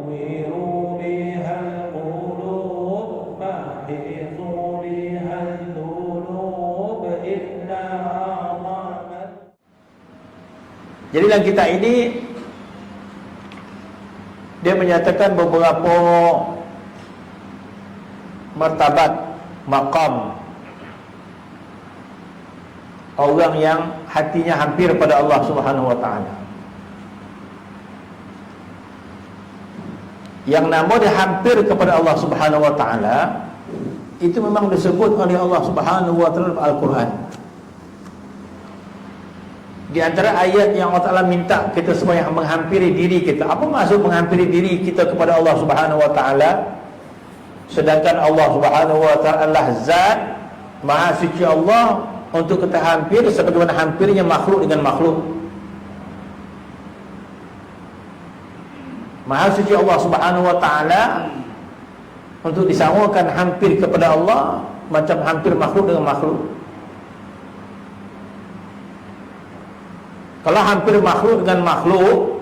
بها القلوب محيط بها الذنوب إلا أعظم. Jadi dalam kitab ini dia menyatakan beberapa martabat, maqam orang yang hatinya hampir pada Allah Subhanahu wa taala. Yang nama dia hampir kepada Allah Subhanahu wa taala itu memang disebut oleh Allah Subhanahu wa taala dalam Al-Quran. Di antara ayat yang Allah Taala minta kita semua yang menghampiri diri kita. Apa maksud menghampiri diri kita kepada Allah Subhanahu wa taala? Sedangkan Allah Subhanahu wa taala adalah zat maha suci Allah, untuk kita hampir sebagaimana hampirnya makhluk dengan makhluk. Maha suci Allah Subhanahu wa taala untuk disamakan hampir kepada Allah macam hampir makhluk dengan makhluk. Kalau hampir makhluk dengan makhluk,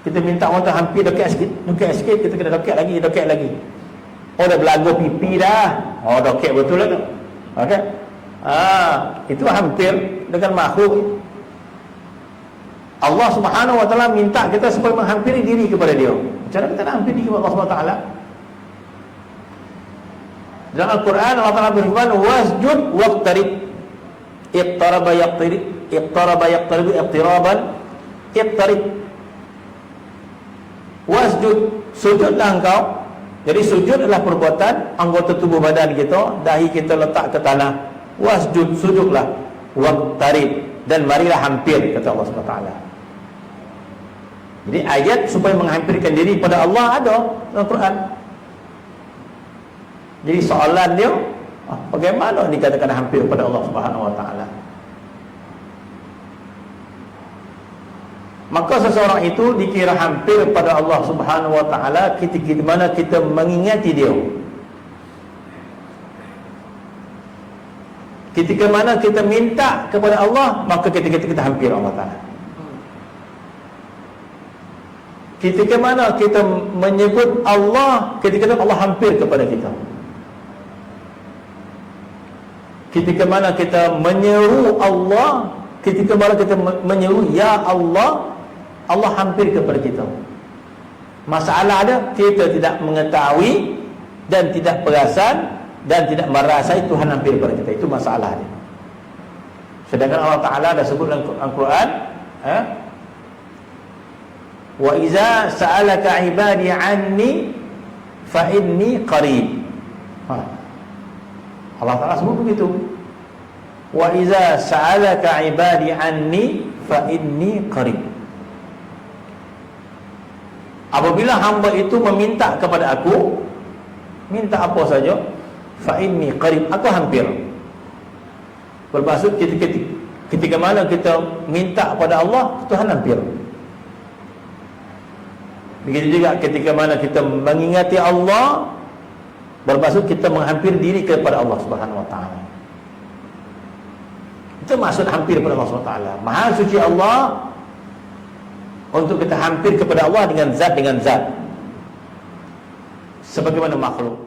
kita minta orang tu hampir dekat sikit, kita kena dekat lagi. Oh, dah belagu pipi dah. Oh, dekat betul lah tu. Okey. Itu hampir dengan makhluk. Allah Subhanahu wa taala minta kita supaya menghampiri diri kepada Dia. Macam mana kita nak hampiri diri kepada Allah Subhanahu wa taala? Dalam Al-Quran Allah Taala berfirman, wasjud waqtarib. Iqtaraba yaqtarib, iqtaraba yaqtarib iqtiraban iqtarib. Wasjud, sujudlah engkau. Jadi sujud adalah perbuatan anggota tubuh badan kita, dahi kita letak ke tanah. Wasjud, sujudlah. Waqtarib, dan marilah hampir, kata Allah Subhanahu wa taala. Jadi ayat supaya menghampirkan diri pada Allah ada dalam Quran. Jadi soalan dia, bagaimana dikatakan hampir pada Allah Subhanahu wa taala? Maka seseorang itu dikira hampir pada Allah Subhanahu wa taala ketika di mana kita mengingati Dia. Ketika mana kita minta kepada Allah, maka ketika kita hampir Allah Taala. Ketika mana kita menyebut Allah, ketika Allah hampir kepada kita. Ketika mana kita menyeru Allah, ketika mana kita menyeru Ya Allah, Allah hampir kepada kita. Masalah ada, kita tidak mengetahui dan tidak perasan dan tidak merasai Tuhan hampir kepada kita. Itu masalah dia. Sedangkan Allah Ta'ala dah sebut dalam Al-Quran, wa iza sa'alaka ibadi anni fa inni qarib. Allah Ta'ala sebut begitu. Wa iza sa'alaka ibadi anni fa inni qarib. Apabila hamba itu meminta kepada aku, minta apa saja, fa inni qarib, aku hampir. Bermaksud ketika mana kita minta kepada Allah, Tuhan hampir. Begitu juga ketika mana kita mengingati Allah, bermaksud kita menghampir diri kepada Allah Subhanahu wa taala. Itu maksud hampir kepada Allah Subhanahu wa taala. Maha suci Allah, untuk kita hampir kepada Allah dengan zat sebagaimana makhluk.